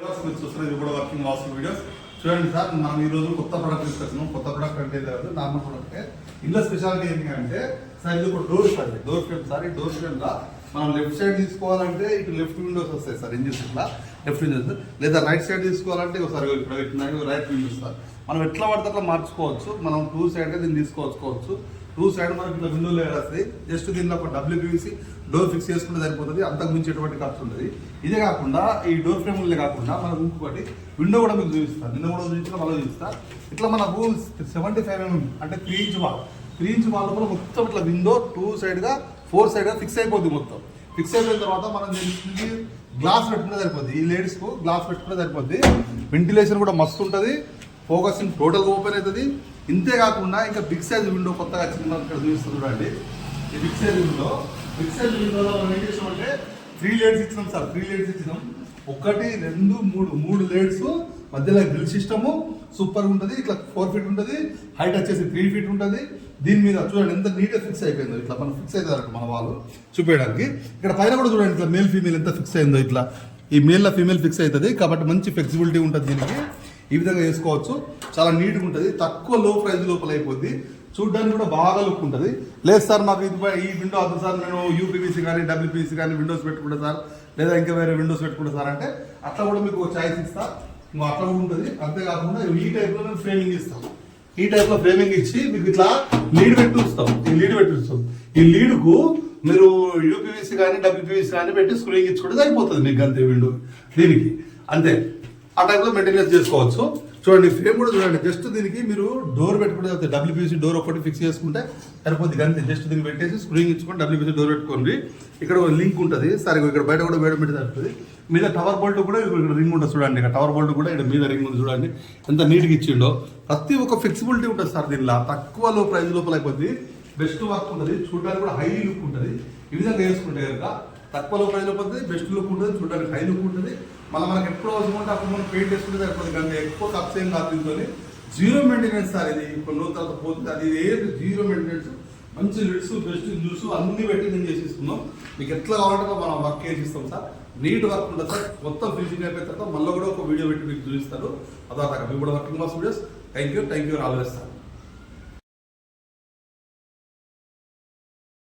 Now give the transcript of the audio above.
మీరు చూస్తున్నారు ఇది కూడా వర్కింగ్ వాస్తు వీడియోస్. చూడండి సార్, మనం ఈ రోజు కొత్త ప్రొడక్ట్ తీసుకొచ్చినాం. కొత్త ప్రొడక్ట్ అంటే లేదు, నార్మల్ ప్రొడక్ట్. ఇందులో స్పెషాలిటీ ఏంటి అంటే సార్, ఇది ఒక డోర్ అండి, డోర్ ఫ్రేమ్ సార్. ఈ డోర్ ఫ్రేమ్ లా మనం లెఫ్ట్ సైడ్ తీసుకోవాలంటే ఇటు లెఫ్ట్ విండోస్ వస్తాయి సార్, ఇంజిన్స్ ఇట్లా లెఫ్ట్ విండోస్. లేదా రైట్ సైడ్ తీసుకోవాలంటే ఒకసారి ఇక్కడ పెట్టినాయి రైట్ విండోస్ సార్. మనం ఎట్లా పడితే అట్లా మార్చుకోవచ్చు. మనం టూ సైడ్ దీన్ని తీసుకోవచ్చు. టూ సైడ్ మనకి ఇట్లా విండో లేయర్ వస్తాయి. జస్ట్ దీనిలో ఒక డబ్ల్యూపీవీసీ డోర్ ఫిక్స్ చేసుకుంటే సరిపోతుంది, అంతకు మించి ఎటువంటి ఖర్చు ఉంటుంది. ఇదే కాకుండా ఈ డోర్ ఫ్రేమ్లే కాకుండా మనకు ఇంకొకటి విండో కూడా మీకు చూపిస్తాను. నిన్న కూడా చూపించిన మళ్ళీ చూపిస్తాను. ఇట్లా మనకు 75 mm అంటే 3 inch వాల్, 3 inch వాల్ లోపల మొత్తం ఇట్లా విండో టూ సైడ్గా 4 సైడ్గా ఫిక్స్ అయిపోద్ది. మొత్తం ఫిక్స్ అయిపోయిన తర్వాత మనం దీనికి గ్లాస్ పెట్టుకుంటే సరిపోద్ది. ఈ లేడీస్కు గ్లాస్ పెట్టుకుంటే సరిపోద్ది. వెంటిలేషన్ కూడా మస్తు ఉంటుంది, ఫోకసింగ్ టోటల్గా ఓపెన్ అవుతుంది. ఇంతే కాకుండా ఇంకా బిగ్ సైజ్ విండో కొత్తగా చిన్న ఇక్కడ చూపిస్తుంది చూడండి. ఈ బిగ్ సైజ్ విండోలో మనం ఏం చేసామంటే 3 లేడ్స్ ఇచ్చినాం సార్. 3 లేడ్స్ ఇచ్చినాం. 1 2 3 లేడ్స్, మధ్యలో గ్రిల్ సిస్టము సూపర్ ఉంటుంది. ఇట్లా 4 feet ఉంటుంది, హైట్ వచ్చేసి 3 feet ఉంటుంది. దీని మీద చూడండి ఎంత నీట్గా ఫిక్స్ అయిపోయిందో. ఇట్లా మనం ఫిక్స్ అవుతారు మన వాళ్ళు చూపించడానికి. ఇక్కడ పైన కూడా చూడండి ఇట్లా మేల్ ఫీమేల్ ఎంత ఫిక్స్ అయిందో. ఇట్లా ఈ మేల్లో ఫీమేల్ ఫిక్స్ అవుతుంది కాబట్టి మంచి ఫ్లెక్సిబిలిటీ ఉంటుంది దీనికి. ఈ విధంగా చేసుకోవచ్చు. చాలా నీట్గా ఉంటుంది, తక్కువ లో ప్రైస్ లోపల అయిపోద్ది. చూడడానికి కూడా బాగా లుక్ ఉంటుంది. లేదు సార్ మాకు ఈ విండో వద్దు సార్, నేను యూపీవీసీ కానీ డబ్ల్యూపీసీ కానీ విండోస్ పెట్టుకుంటా సార్, లేదా ఇంకా వేరే విండోస్ పెట్టుకుంటా సార్ అంటే అట్లా కూడా మీకు చాయిస్ ఇస్తా. అట్లా కూడా ఉంటుంది. అంతేకాకుండా ఈ టైప్లో మేము ఫ్రేమింగ్ ఇస్తాం. ఈ టైప్లో ఫ్రేమింగ్ ఇచ్చి మీకు ఇట్లా లీడ్ పెట్టి చూస్తాం. ఈ లీడ్కు మీరు యూపీవీసీ కానీ డబ్ల్యూపీవీసీ కానీ పెట్టి స్క్రూయింగ్ ఇచ్చుకుంటే సరిపోతుంది మీకు. అంతే విండో దీనికి అంతే. ఆ టైప్లో మెయింటెనెన్స్ చేసుకోవచ్చు. చూడండి ఫ్రేమ్ కూడా చూడండి. జస్ట్ దీనికి మీరు డోర్ పెట్టుకుంటే డబ్ల్యూపీసీ డోర్ ఒకటి ఫిక్స్ చేసుకుంటే సరిపోతుంది అంతే. జస్ట్ దీనికి పెట్టేసి స్క్రూయింగ్ ఇచ్చుకొని డబ్ల్యూపీసీ డోర్ పెట్టుకోండి. ఇక్కడ లింక్ ఉంటుంది సరే, ఇక్కడ బయట కూడా వేయడం పెట్టి సరిపోతుంది. మీద టవర్ బోల్ట్ కూడా ఇక్కడ రింగ్ ఉంటుంది చూడండి. ఇక్కడ టవర్ బోల్ట్ కూడా ఇక్కడ మీద రింగ్ ఉంది చూడండి ఎంత నీట్గా ఇచ్చిండో. ప్రతి ఒక్క ఫ్లెక్సిబిలిటీ ఉంటుంది సార్ దీనిలో. తక్కువ లో ప్రైస్ లోపల అయిపోద్ది. బెస్ట్ వర్క్ ఉంటుంది, చూడడానికి కూడా హై లుక్ ఉంటుంది. ఈ విధంగా వేసుకుంటే కనుక తక్కువ లో ప్రైస్ లోపల బెస్ట్ లుక్ ఉంటుంది, చూడడానికి హై లుక్ ఉంటుంది. మళ్ళీ మనకి ఎప్పుడు అవసరం ఉంటే అప్పుడు మనం పెయింట్ వేసుకుంటే సరిపోతుంది. కానీ ఎక్కువ ఖర్చు ఏం కాదు దీంతో. జీరో మెయింటెనెన్స్ సార్ ఇది. కొన్ని రోజుల తర్వాత పోతుంది అది. ఏది జీరో మెయింటెనెన్స్, మంచి లిడ్స్ బెస్ట్ జ్యూస్ అన్ని పెట్టి నేను చేసిస్తున్నాం. మీకు ఎట్లా కావాలంటే మనం వర్క్ చేసిస్తాం సార్. నీట్ వర్క్ ఉంటుంది సార్. మొత్తం ఫినిషింగ్ అయిపోయిన తర్వాత మళ్ళీ కూడా ఒక వీడియో పెట్టి మీకు చూపిస్తారు. అదే మీకు కూడా working was videos. Thank you always sir.